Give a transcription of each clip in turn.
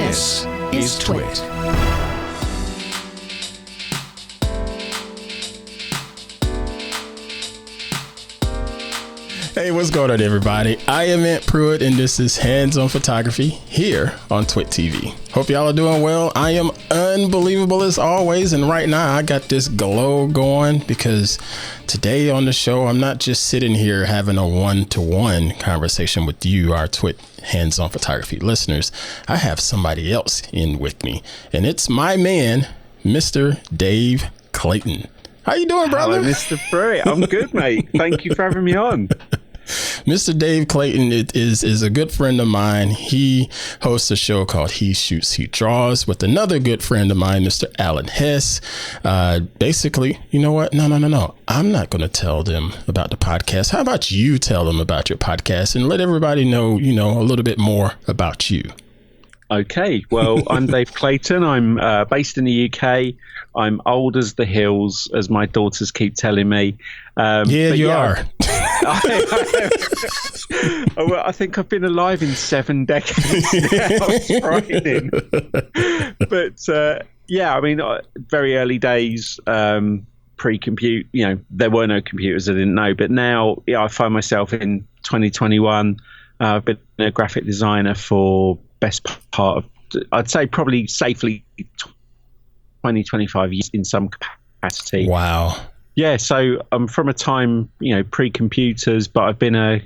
This is TWiT. Hey, what's going on, everybody? I am Ant Pruitt, and this is Hands on Photography here on TWiT TV. Hope y'all are doing well. I am unbelievable as always, and right now I got this glow going because today on the show, I'm not just sitting here having a one-to-one conversation with you, our TWiT Hands on Photography listeners. I have somebody else in with me, and it's my man, Mr. Dave Clayton. How you doing, brother? Hello, Mr. Pruitt. I'm good, mate. Thank you for having me on. Mr. Dave Clayton is a good friend of mine. He hosts a show called He Shoots, He Draws with another good friend of mine, Mr. Alan Hess. Basically, you know what? No. I'm not going to tell them about the podcast. How about you tell them about your podcast and let everybody know, a little bit more about you? Okay. Well, I'm Dave Clayton. I'm based in the UK. I'm old as the hills, as my daughters keep telling me. You are. Well, I think I've been alive in 7 decades now. It's frightening. But I mean, very early days, pre-compute, there were no computers, I didn't know. But now I find myself in 2021. I've been a graphic designer for best part of, I'd say probably safely 20, 25 years in some capacity. Wow. Yeah, so I'm from a time, pre-computers, but I've been a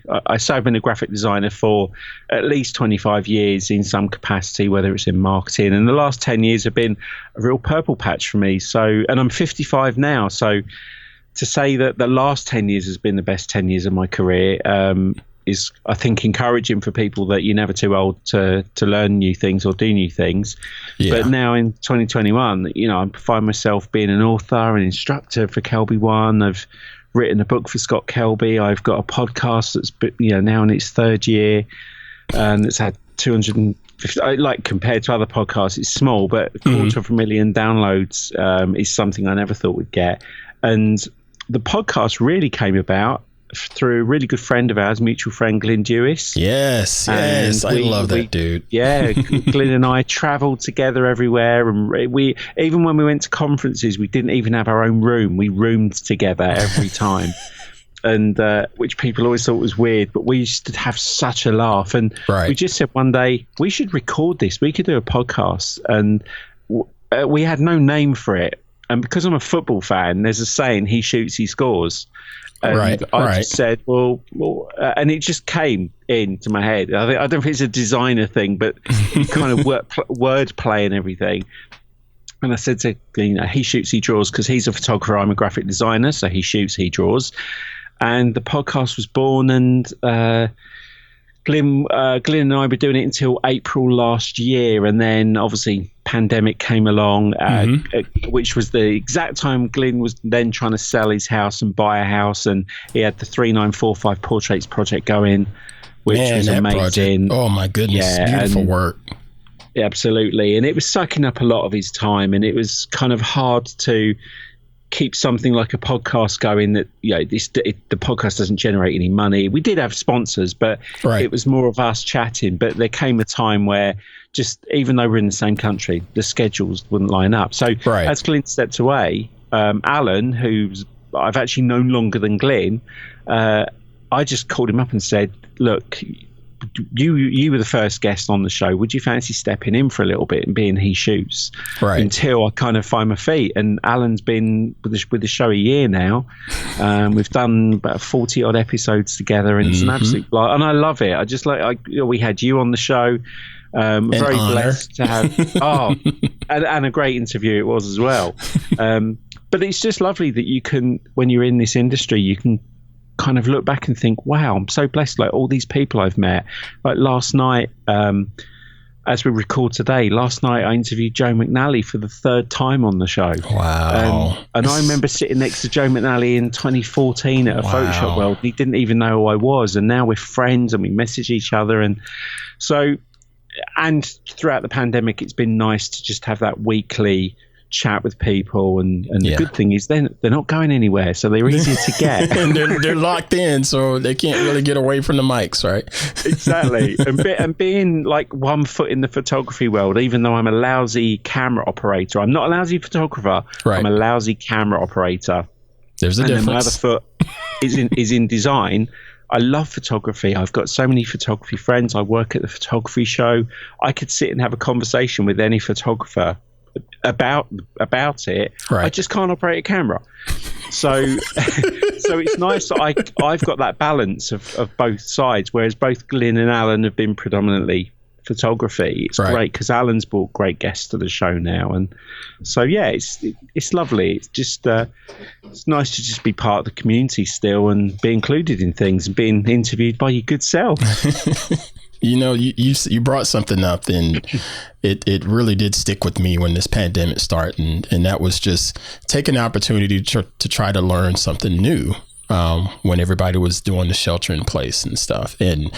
graphic designer for at least 25 years in some capacity, whether it's in marketing. And the last 10 years have been a real purple patch for me. So, and I'm 55 now. So to say that the last 10 years has been the best 10 years of my career is, I think, encouraging for people that you're never too old to learn new things or do new things. Yeah. But now in 2021, I find myself being an author, an instructor for Kelby One. I've written a book for Scott Kelby. I've got a podcast that's now in its third year, and it's had 250. Like, compared to other podcasts, it's small, but a quarter of a million downloads is something I never thought we'd get. And the podcast really came about through a really good friend of ours, mutual friend Glyn Dewis. Yes, I love that dude. Yeah, Glyn and I travelled together everywhere, and we even when we went to conferences, we didn't even have our own room. We roomed together every time, and which people always thought was weird, but we used to have such a laugh. And we just said one day we should record this. We could do a podcast, and we had no name for it. And because I'm a football fan, there's a saying: "He shoots, he scores." And I just said, well, and it just came into my head. I don't know if it's a designer thing, but kind of word play and everything. And I said to he shoots, he draws, because he's a photographer. I'm a graphic designer, so he shoots, he draws. And the podcast was born, and Glyn and I were doing it until April last year, and then obviously pandemic came along, which was the exact time Glyn was then trying to sell his house and buy a house, and he had the 3945 Portraits project going, which was amazing. Project. Oh my goodness, beautiful work. Yeah, absolutely, and it was sucking up a lot of his time, and it was kind of hard to keep something like a podcast going that the podcast doesn't generate any money. We did have sponsors, but it was more of us chatting. But there came a time where just even though we're in the same country, the schedules wouldn't line up. So as Glyn stepped away, Alan, who's I've actually known longer than Glyn, I just called him up and said, look, you were the first guest on the show. Would you fancy stepping in for a little bit and being He Shoots until I kind of find my feet? And Alan's been with the show a year now. We've done about 40 odd episodes together, and it's an absolute and I love it. I just we had you on the show. Very blessed to have and a great interview it was as well. But it's just lovely that you can, when you're in this industry, you can kind of look back and think, wow, I'm so blessed. Like all these people I've met. Like last night, as we record today, last night I interviewed Joe McNally for the third time on the show. Wow. And I remember sitting next to Joe McNally in 2014 at a Photoshop World. He didn't even know who I was, and now we're friends and we message each other. And so, and throughout the pandemic, it's been nice to just have that weekly chat with people, and the good thing is they're not going anywhere, so they're easier to get. And they're locked in, so they can't really get away from the mics, right? Exactly. And being like 1 foot in the photography world, even though I'm a lousy camera operator, I'm not a lousy photographer. Right. I'm a lousy camera operator. There's a difference. And my other foot is in design. I love photography. I've got so many photography friends. I work at the photography show. I could sit and have a conversation with any photographer about it. Right. I just can't operate a camera. So so it's nice that I've got that balance of both sides, whereas both Glyn and Alan have been predominantly photography. It's great because Alan's brought great guests to the show now, and so it's lovely. It's just it's nice to just be part of the community still and be included in things and being interviewed by your good self. You know, you brought something up, and it really did stick with me when this pandemic started, and that was just taking the opportunity to try to learn something new. When everybody was doing the shelter in place and stuff. And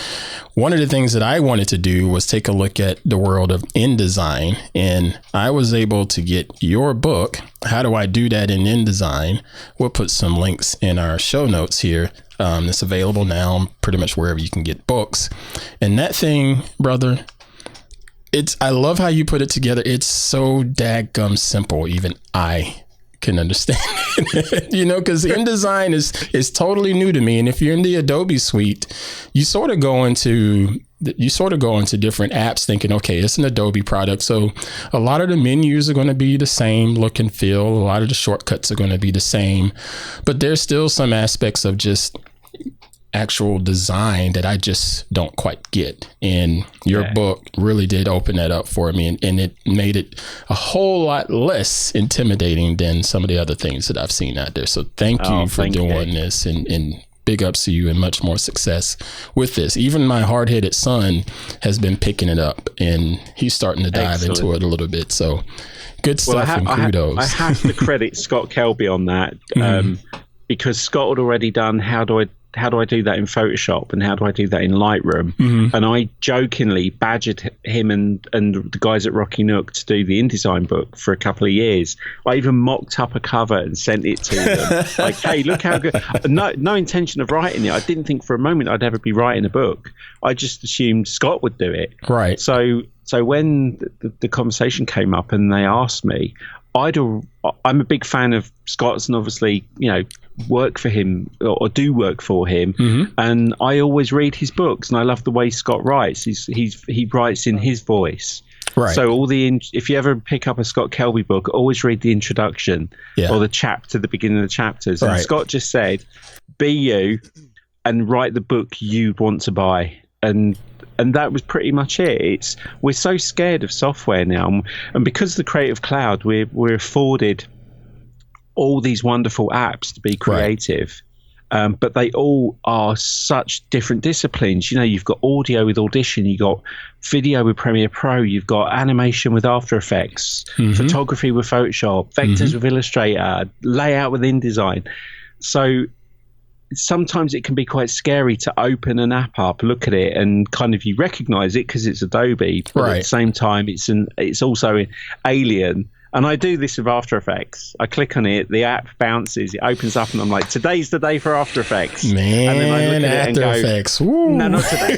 one of the things that I wanted to do was take a look at the world of InDesign. And I was able to get your book, How Do I Do That in InDesign? We'll put some links in our show notes here. It's available now pretty much wherever you can get books. And that thing, brother, I love how you put it together. It's so daggum simple. Even I can understand it, you know, because InDesign is totally new to me. And if you're in the Adobe suite, you sort of go into different apps thinking, okay, it's an Adobe product. So a lot of the menus are going to be the same look and feel. A lot of the shortcuts are going to be the same, but there's still some aspects of just actual design that I just don't quite get. And your book really did open that up for me, and it made it a whole lot less intimidating than some of the other things that I've seen out there. So thank you for doing this, and big ups to you and much more success with this. Even my hard-headed son has been picking it up, and he's starting to dive into it a little bit. So good stuff, and kudos. I have to credit Scott Kelby on that, because Scott had already done how do I do that in Photoshop, and how do I do that in Lightroom? And I jokingly badgered him and the guys at Rocky Nook to do the InDesign book for a couple of years. I even mocked up a cover and sent it to them. Like, hey, look how good. No intention of writing it. I didn't think for a moment I'd ever be writing a book. I just assumed Scott would do it. Right. So when the conversation came up and they asked me, I'm a big fan of Scott's, and obviously, you know, work for him or do work for him, and I always read his books, and I love the way Scott writes. He writes in his voice, right? So if you ever pick up a Scott Kelby book, always read the introduction or the chapter, the beginning of the chapters. And Scott just said, "Be you, and write the book you want to buy." And that was pretty much it. We're so scared of software now, and because of the Creative Cloud, we're afforded all these wonderful apps to be creative, but they all are such different disciplines. You know, you've got audio with Audition, you've got video with Premiere Pro, you've got animation with After Effects, photography with Photoshop, vectors with Illustrator, layout with InDesign. So sometimes it can be quite scary to open an app up, look at it, and kind of you recognize it because it's Adobe, but at the same time it's also alien. And I do this with After Effects. I click on it, the app bounces, it opens up, and I'm like, today's the day for After Effects. Man, and then I look at After Effects. Woo. No, not today.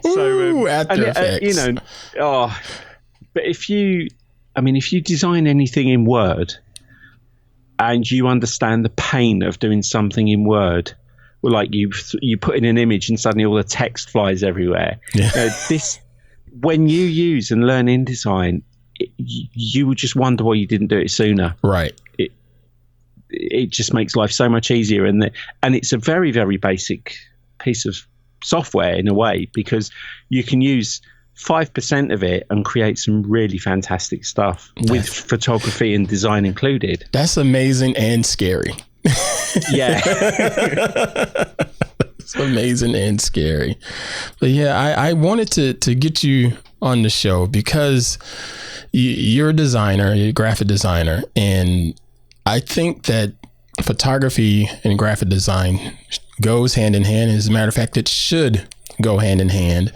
So After Effects. But if you design anything in Word, and you understand the pain of doing something in Word, well, like you put in an image and suddenly all the text flies everywhere. Yeah. When you use and learn InDesign, you would just wonder why you didn't do it sooner. Right. It just makes life so much easier, and it's a very, very basic piece of software in a way, because you can use 5% of it and create some really fantastic stuff with photography and design included. That's amazing and scary. Yeah. It's amazing and scary. But yeah, I wanted to get you on the show because you're a designer, you're a graphic designer, and I think that photography and graphic design goes hand in hand. As a matter of fact, it should go hand in hand.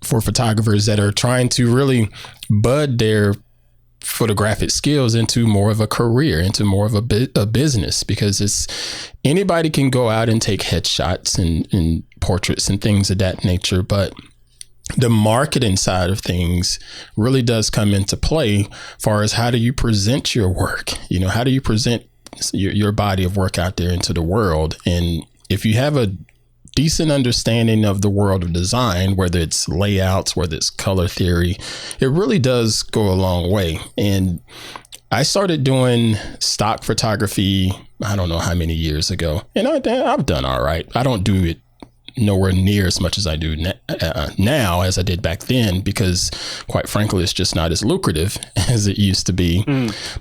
For photographers that are trying to really bud their photographic skills into more of a career, into more of a business, because anybody can go out and take headshots and portraits and things of that nature. But the marketing side of things really does come into play, far as how do you present your work? How do you present your body of work out there into the world? And if you have a decent understanding of the world of design, whether it's layouts, whether it's color theory, it really does go a long way. And I started doing stock photography, I don't know how many years ago, and I've done all right. I don't do it nowhere near as much as I do now as I did back then, because quite frankly, it's just not as lucrative as it used to be.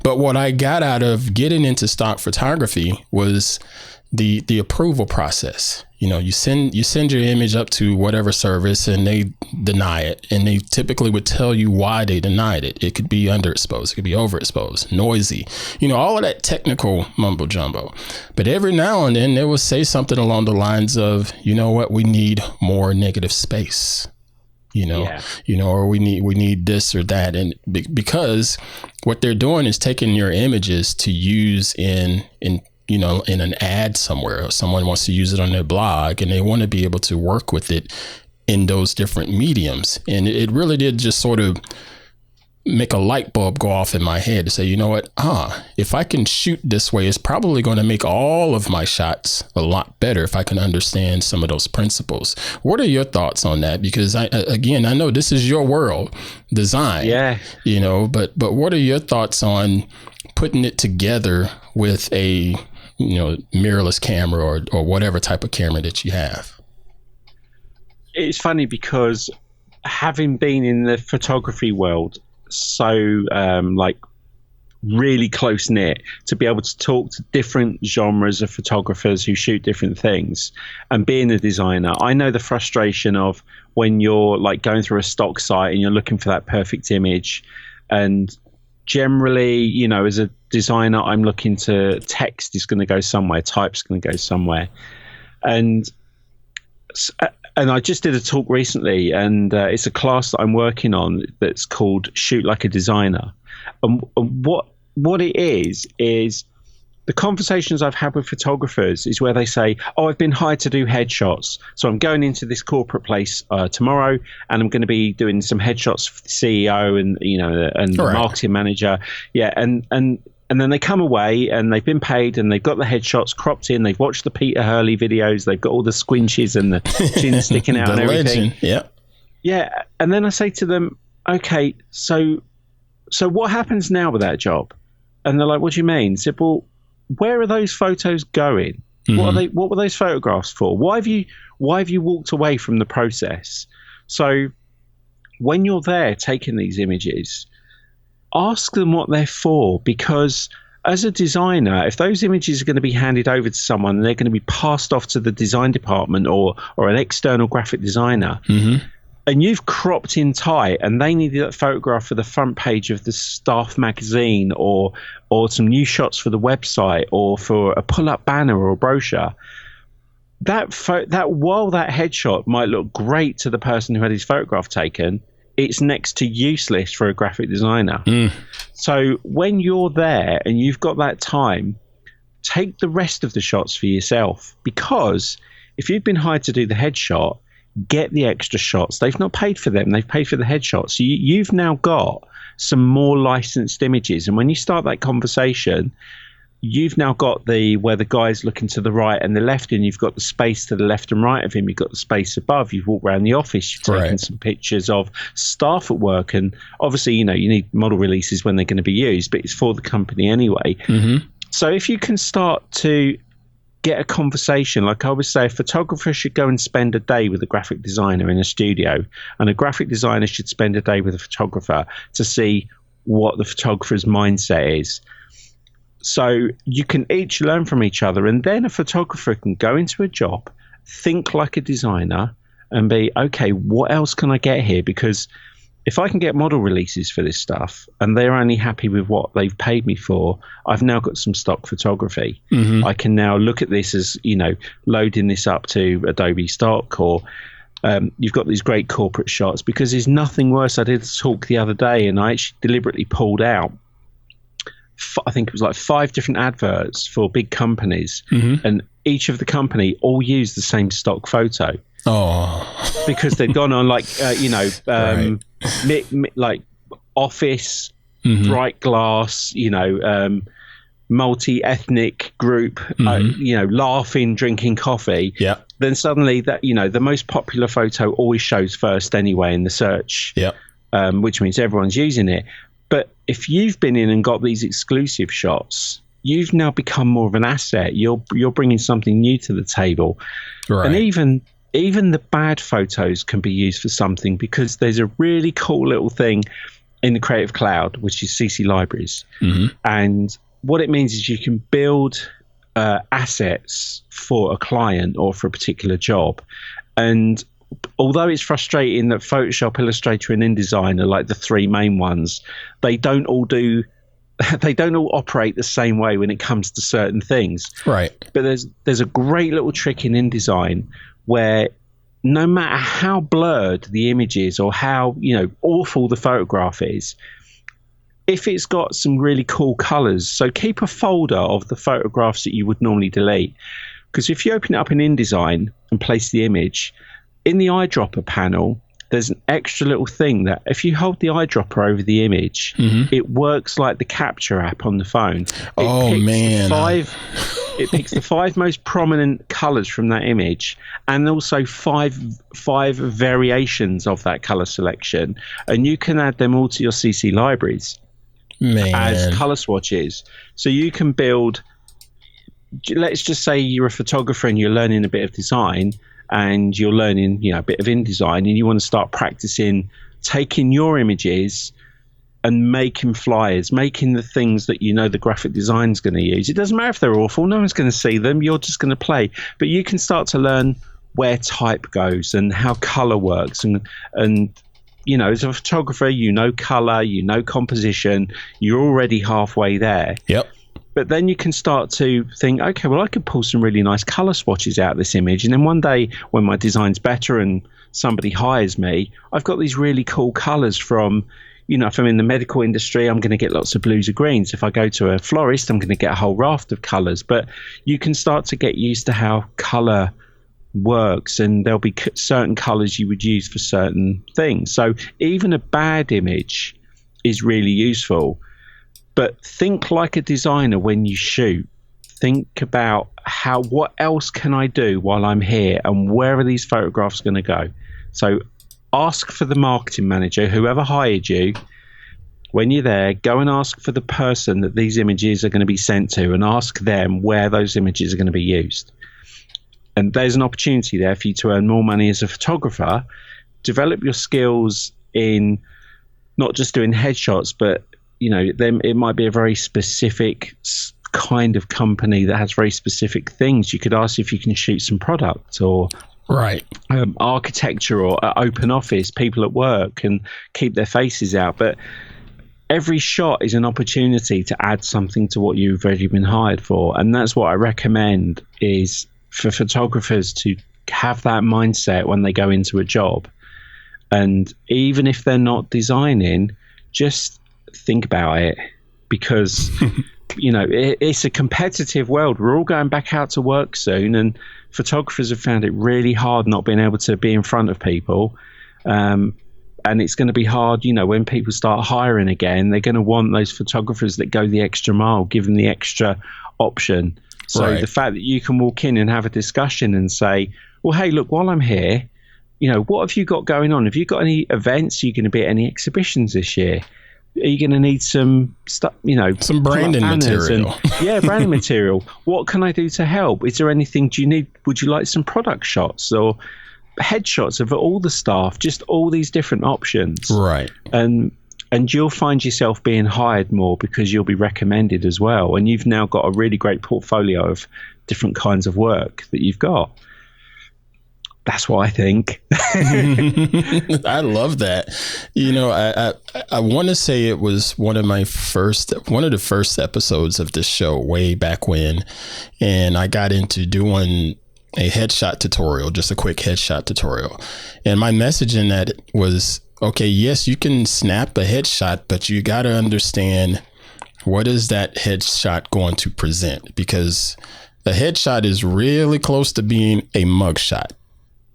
But what I got out of getting into stock photography was the approval process. You send your image up to whatever service and they deny it, and they typically would tell you why they denied it. It could be underexposed, it could be overexposed, noisy, all of that technical mumbo jumbo. But every now and then they will say something along the lines of, we need more negative space, or we need this or that. And because what they're doing is taking your images to use in an ad somewhere, or someone wants to use it on their blog, and they want to be able to work with it in those different mediums. And it really did just sort of make a light bulb go off in my head to say, if I can shoot this way, it's probably going to make all of my shots a lot better if I can understand some of those principles. What are your thoughts on that? Because I know this is your world, design, but what are your thoughts on putting it together with a mirrorless camera or whatever type of camera that you have? It's funny because having been in the photography world so really close knit, to be able to talk to different genres of photographers who shoot different things, and being a designer, I know the frustration of when you're going through a stock site and you're looking for that perfect image. And generally, as a designer, I'm looking to text is going to go somewhere, type's going to go somewhere. And I just did a talk recently, and it's a class that I'm working on that's called Shoot Like a Designer. And what it is the conversations I've had with photographers is where they say, I've been hired to do headshots. So I'm going into this corporate place tomorrow, and I'm going to be doing some headshots for the CEO and, and the marketing manager. Yeah. And then they come away and they've been paid and they've got the headshots cropped in. They've watched the Peter Hurley videos. They've got all the squinches and the chin sticking out and everything. Legend. Yeah. Yeah. And then I say to them, okay, so what happens now with that job? And they're like, what do you mean? I said, well, where are those photos going? Mm-hmm. What were those photographs for? Why have you walked away from the process? So when you're there taking these images, ask them what they're for, because as a designer, if those images are going to be handed over to someone and they're going to be passed off to the design department or an external graphic designer, mm-hmm. and you've cropped in tight and they need that photograph for the front page of the staff magazine or some new shots for the website or for a pull-up banner or a brochure, that while that headshot might look great to the person who had his photograph taken, it's next to useless for a graphic designer. So when you're there and you've got that time, take the rest of the shots for yourself, because if you've been hired to do the headshot, get the extra shots. They've not paid for them. They've paid for the headshots. So you've now got some more licensed images. And when you start that conversation, you've now got where the guy's looking to the right and the left, and you've got the space to the left and right of him. You've got the space above. You've walked around the office. You've taken some pictures of staff at work. And obviously, you need model releases when they're going to be used, but it's for the company anyway. Mm-hmm. So if you can start to get a conversation, like I always say, a photographer should go and spend a day with a graphic designer in a studio, and a graphic designer should spend a day with a photographer to see what the photographer's mindset is. So you can each learn from each other, and then a photographer can go into a job, think like a designer, and be, okay, what else can I get here? Because if I can get model releases for this stuff and they're only happy with what they've paid me for, I've now got some stock photography. Mm-hmm. I can now look at this as, loading this up to Adobe Stock or You've got these great corporate shots, because there's nothing worse. I did a talk the other day and I actually deliberately pulled out, I think it was like 5 different adverts for big companies, and each of the company all used the same stock photo. Oh, because they'd gone on like, like office, bright glass, multi-ethnic group, laughing, drinking coffee. Yeah. Then suddenly that, the most popular photo always shows first anyway in the search. Yeah. Which means everyone's using it. But if you've been in and got these exclusive shots, you've now become more of an asset. You're bringing something new to the table. Right. And even the bad photos can be used for something, because there's a really cool little thing in the Creative Cloud, which is CC Libraries. And what it means is you can build assets for a client or for a particular job. And although it's frustrating that Photoshop, Illustrator, and InDesign are like the 3 main ones, they don't all operate the same way when it comes to certain things. Right. But there's a great little trick in InDesign where no matter how blurred the image is or how awful the photograph is, if it's got some really cool colors, so keep a folder of the photographs that you would normally delete, because if you open it up in InDesign and place the image in the eyedropper panel, there's an extra little thing that if you hold the eyedropper over the image, it works like the capture app on the phone. It picks the 5 most prominent colors from that image, and also five variations of that color selection, and you can add them all to your CC libraries as color swatches. So you can build, let's just say you're a photographer and you're learning a bit of design, and you're learning, a bit of InDesign, and you want to start practicing taking your images and making flyers, making the things that the graphic design's going to use. It doesn't matter if they're awful, no one's going to see them, you're just going to play. But you can start to learn where type goes and how color works. And as a photographer, color, composition, you're already halfway there. Yep. But then you can start to think, okay, well, I could pull some really nice color swatches out of this image. And then one day when my design's better and somebody hires me, I've got these really cool colors from, if I'm in the medical industry, I'm going to get lots of blues or greens. If I go to a florist, I'm going to get a whole raft of colors. But you can start to get used to how color works, and there'll be certain colors you would use for certain things. So even a bad image is really useful. But think like a designer when you shoot. Think about what else can I do while I'm here, and where are these photographs going to go? So ask for the marketing manager, whoever hired you. When you're there, go and ask for the person that these images are going to be sent to, and ask them where those images are going to be used. And there's an opportunity there for you to earn more money as a photographer. Develop your skills in not just doing headshots, but then it might be a very specific kind of company that has very specific things. You could ask if you can shoot some product, or architecture, or open office, people at work, and keep their faces out. But every shot is an opportunity to add something to what you've already been hired for. And that's what I recommend, is for photographers to have that mindset when they go into a job. And even if they're not designing, just think about it, because it's a competitive world. We're all going back out to work soon, and photographers have found it really hard not being able to be in front of people, and it's going to be hard when people start hiring again. They're going to want those photographers that go the extra mile, give them the extra option. So the fact that you can walk in and have a discussion and say, well, hey, look, while I'm here, what have you got going on? Have you got any events? Are you going to be at any exhibitions this year? Are you going to need some stuff, some branding material? Branding material. What can I do to help? Is there anything, would you like some product shots or headshots of all the staff? Just all these different options. Right. And you'll find yourself being hired more, because you'll be recommended as well. And you've now got a really great portfolio of different kinds of work that you've got. That's what I think. I love that. I want to say it was one of the first episodes of this show way back when. And I got into doing a headshot tutorial, just a quick headshot tutorial. And my message in that was, okay, yes, you can snap a headshot, but you got to understand what is that headshot going to present, because a headshot is really close to being a mugshot.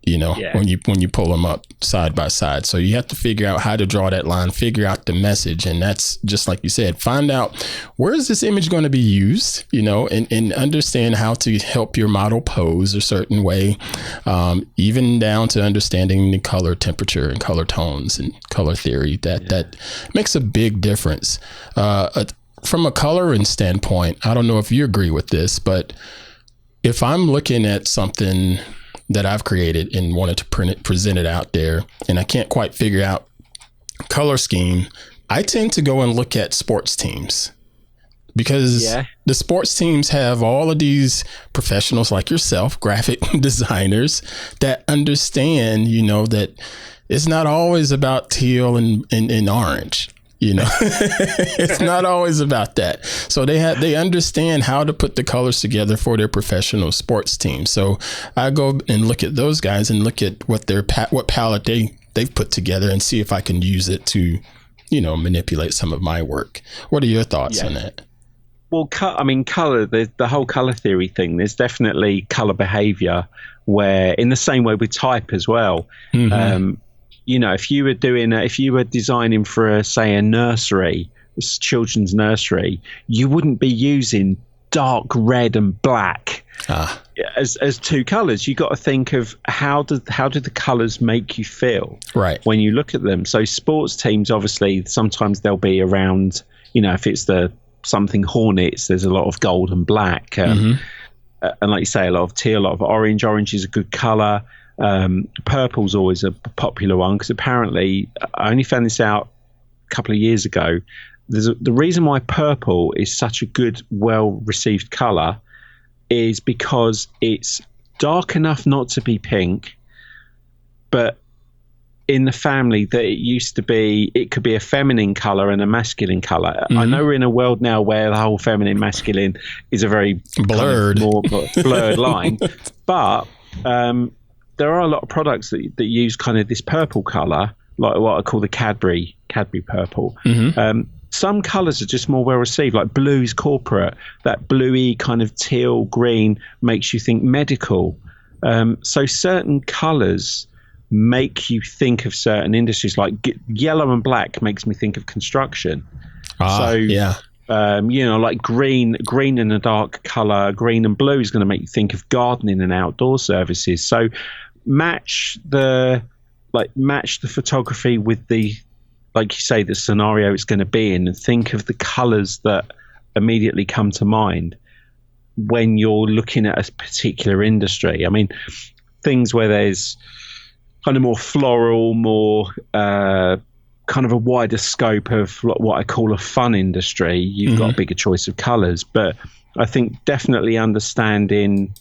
When you pull them up side by side. So you have to figure out how to draw that line, figure out the message. And that's just like you said, find out where is this image going to be used, and understand how to help your model pose a certain way, even down to understanding the color temperature and color tones and color theory. That makes a big difference. From a coloring standpoint, I don't know if you agree with this, but if I'm looking at something that I've created and wanted to present it out there, and I can't quite figure out color scheme, I tend to go and look at sports teams, because the sports teams have all of these professionals like yourself, graphic designers, that understand, that it's not always about teal and orange. It's not always about that. So they understand how to put the colors together for their professional sports team. So I go and look at those guys and look at what palette they've put together and see if I can use it to, manipulate some of my work. What are your thoughts on that? Well, color, the whole color theory thing, there's definitely color behavior where, in the same way with type as well, if you were designing for a nursery, a children's nursery, you wouldn't be using dark red and black as two colors. You got to think of how do the colors make you feel when you look at them. So sports teams, obviously, sometimes they'll be around, if it's something Hornets, there's a lot of gold and black, and like you say, a lot of teal, a lot of orange. Orange is a good color. Purple's always a popular one, because apparently, I only found this out a couple of years ago, the reason why purple is such a good, well-received color is because it's dark enough not to be pink, but in the family that it could be a feminine color and a masculine color. I know we're in a world now where the whole feminine masculine is a very blurred, more blurred line, but there are a lot of products that use kind of this purple color, like what I call the Cadbury purple. Some colors are just more well received, like blue's corporate. That bluey kind of teal green makes you think medical. So certain colors make you think of certain industries, like yellow and black makes me think of construction. Like green and a dark color, green and blue is going to make you think of gardening and outdoor services. So match the photography with the, like you say, the scenario it's going to be in, and think of the colors that immediately come to mind when you're looking at a particular industry. I mean, things where there's kind of more floral, more kind of a wider scope of what I call a fun industry, you've got a bigger choice of colors. But I think definitely understanding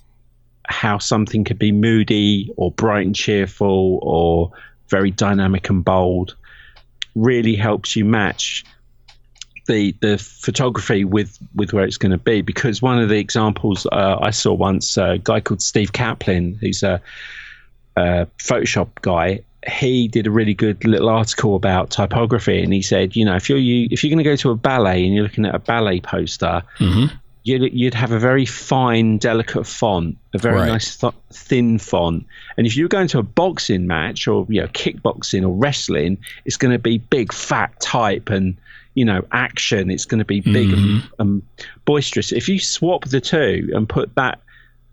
how something could be moody or bright and cheerful or very dynamic and bold really helps you match the photography with where it's going to be. Because one of the examples I saw once, a guy called Steve Kaplan, who's a Photoshop guy, he did a really good little article about typography, and he said, if you're going to go to a ballet and you're looking at a ballet poster, you'd have a very fine, delicate font, a very nice thin font. And if you're going to a boxing match or kickboxing or wrestling, it's going to be big, fat type and action. It's going to be big and boisterous. If you swap the two and put that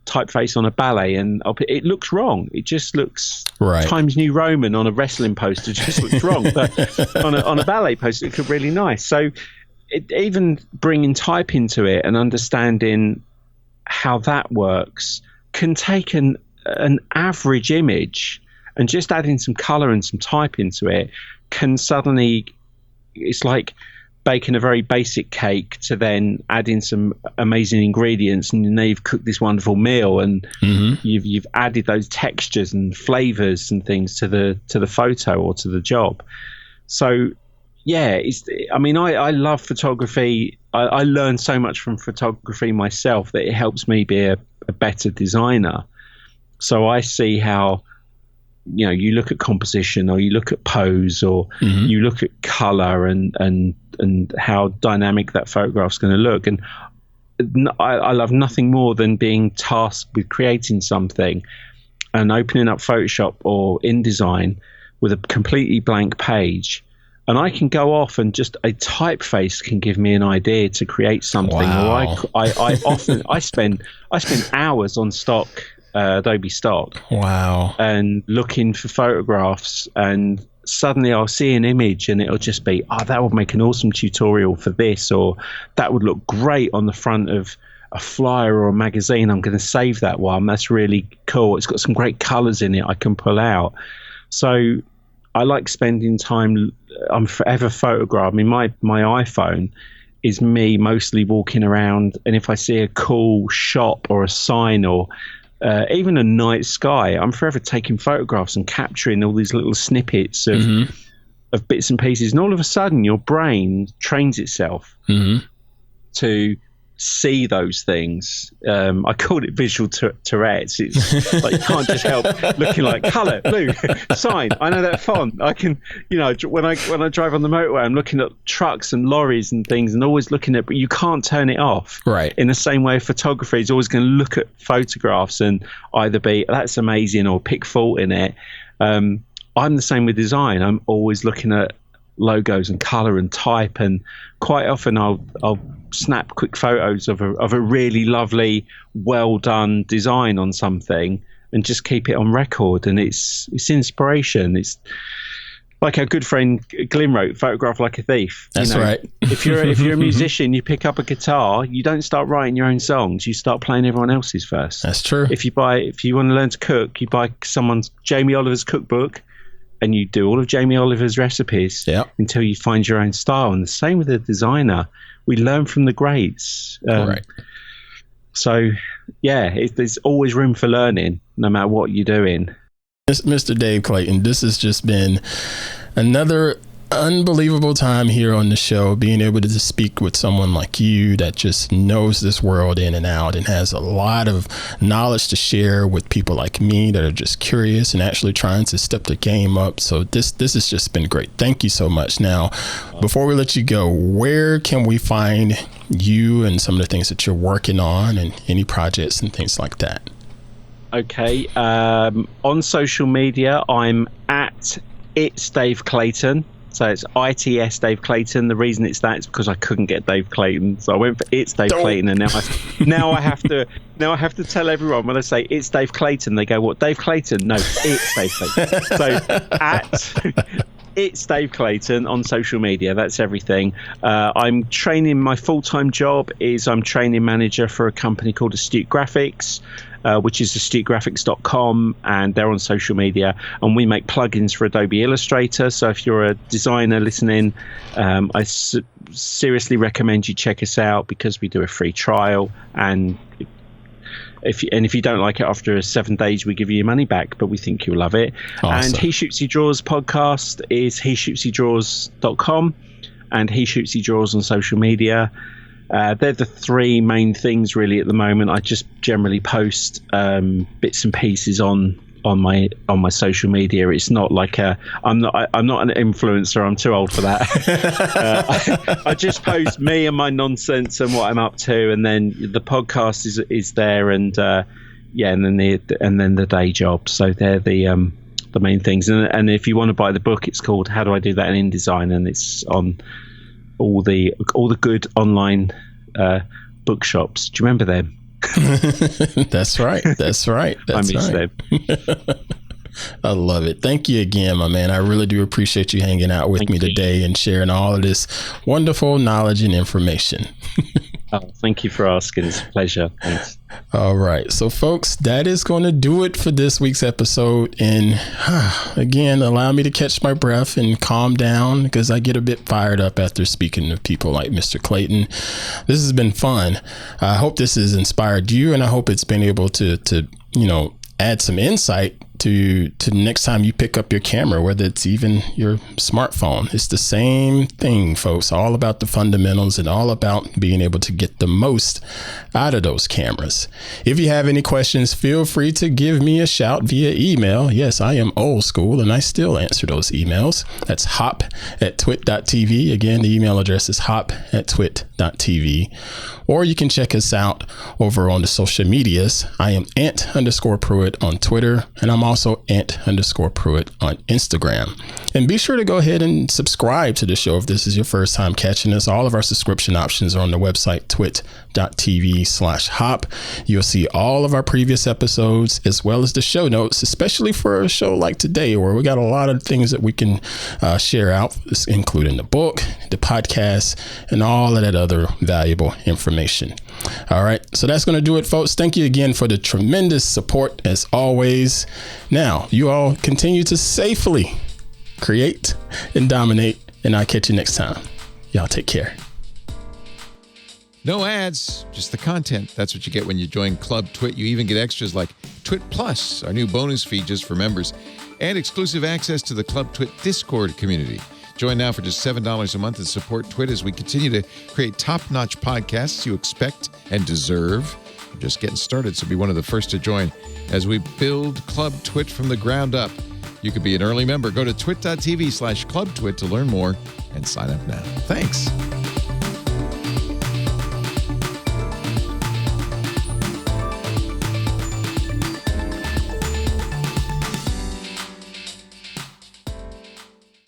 typeface on a ballet, and it looks wrong. It just looks Times New Roman on a wrestling poster. Just looks wrong. But on a ballet poster, it looked really nice. So even bringing type into it and understanding how that works can take an average image, and just adding some color and some type into it can suddenly, it's like baking a very basic cake to then add in some amazing ingredients, and now you've cooked this wonderful meal, and you've added those textures and flavors and things to the photo or to the job. So I love photography. I learned so much from photography myself that it helps me be a better designer. So I see how, you look at composition, or you look at pose, or you look at color, and how dynamic that photograph's going to look. And I love nothing more than being tasked with creating something and opening up Photoshop or InDesign with a completely blank page, and I can go off and just a typeface can give me an idea to create something. Wow. Or I spend hours on stock, Adobe Stock. Wow. And looking for photographs, and suddenly I'll see an image and it'll just be, that would make an awesome tutorial for this, or that would look great on the front of a flyer or a magazine. I'm going to save that one. That's really cool. It's got some great colors in it I can pull out. So I like spending time. I'm forever photographing. My iPhone is me mostly walking around, and if I see a cool shop or a sign, or even a night sky, I'm forever taking photographs and capturing all these little snippets of bits and pieces. And all of a sudden, your brain trains itself to see those things. I called it visual Tourettes. It's like you can't just help looking like colour, blue, sign. I know that font. I can, when I drive on the motorway, I'm looking at trucks and lorries and things, and always looking at. But you can't turn it off. Right. In the same way, photography is always going to look at photographs and either be that's amazing or pick fault in it. I'm the same with design. I'm always looking at logos and color and type, and quite often I'll snap quick photos of a really lovely, well done design on something and just keep it on record. And it's inspiration. It's like our good friend Glyn wrote, "Photograph like a thief." That's right. If you're a musician, you pick up a guitar, you don't start writing your own songs, you start playing everyone else's first. That's true. If you want to learn to cook, you buy Jamie Oliver's cookbook, and you do all of Jamie Oliver's recipes until you find your own style. And the same with a designer. We learn from the greats. Right. So, there's always room for learning, no matter what you're doing. Mr. Dave Clayton, this has just been another unbelievable time here on the show, being able to speak with someone like you that just knows this world in and out and has a lot of knowledge to share with people like me that are just curious and actually trying to step the game up. So this has just been great. Thank you so much. Now, before we let you go, where can we find you and some of the things that you're working on and any projects and things like that? Okay. On social media, I'm at It's Dave Clayton. So it's ITS Dave Clayton. The reason it's that is because I couldn't get Dave Clayton, so I went for It's Dave Clayton. And now I have to tell everyone when I say It's Dave Clayton, they go, "What, Dave Clayton?" No, it's Dave Clayton. So at It's Dave Clayton on social media. That's everything. I'm training. My full-time job is I'm training manager for a company called Astute Graphics, which is astutegraphics.com, and they're on social media. And we make plugins for Adobe Illustrator. So if you're a designer listening, I seriously recommend you check us out, because we do a free trial. And if you don't like it after 7 days, we give you your money back, but we think you'll love it. Awesome. And He Shoots He Draws podcast is heshootshedraws.com, and He Shoots He Draws on social media. They're the three main things really at the moment. I just generally post bits and pieces on my social media. It's not like I'm not an influencer. I'm too old for that. I just post me and my nonsense and what I'm up to, and then the podcast is there, and and then the day job. So they're the main things. And if you want to buy the book, it's called How Do I Do That in InDesign, and it's on all the good online bookshops. Do you remember them? That's right. I miss them. I love it. Thank you again, my man. I really do appreciate you hanging out with me today and sharing all of this wonderful knowledge and information. Thank you for asking. It's a pleasure. Thanks. All right. So, folks, that is going to do it for this week's episode. And again, allow me to catch my breath and calm down, because I get a bit fired up after speaking to people like Mr. Clayton. This has been fun. I hope this has inspired you, and I hope it's been able to add some insight to next time you pick up your camera, whether it's even your smartphone. It's the same thing, folks. All about the fundamentals and all about being able to get the most out of those cameras. If you have any questions, feel free to give me a shout via email. Yes, I am old school and I still answer those emails. That's hop@twit.tv. Again, the email address is hop@twit.tv. Or you can check us out over on the social medias. I am Ant_Pruitt on Twitter, and I'm also Ant_Pruitt on Instagram. And be sure to go ahead and subscribe to the show if this is your first time catching us. All of our subscription options are on the website twit.tv/hop. You'll see all of our previous episodes as well as the show notes, especially for a show like today where we got a lot of things that we can share out, including the book, the podcast, and all of that other valuable information. All right, so that's going to do it, folks. Thank you again for the tremendous support as always. Now, you all continue to safely create and dominate, and I'll catch you next time. Y'all take care. No ads, just the content. That's what you get when you join Club Twit. You even get extras like Twit Plus, our new bonus feed just for members, and exclusive access to the Club Twit Discord community. Join now for just $7 a month and support Twit as we continue to create top-notch podcasts you expect and deserve. We're just getting started, so be one of the first to join as we build Club Twit from the ground up. You could be an early member. Go to twit.tv/clubtwit to learn more and sign up now. Thanks.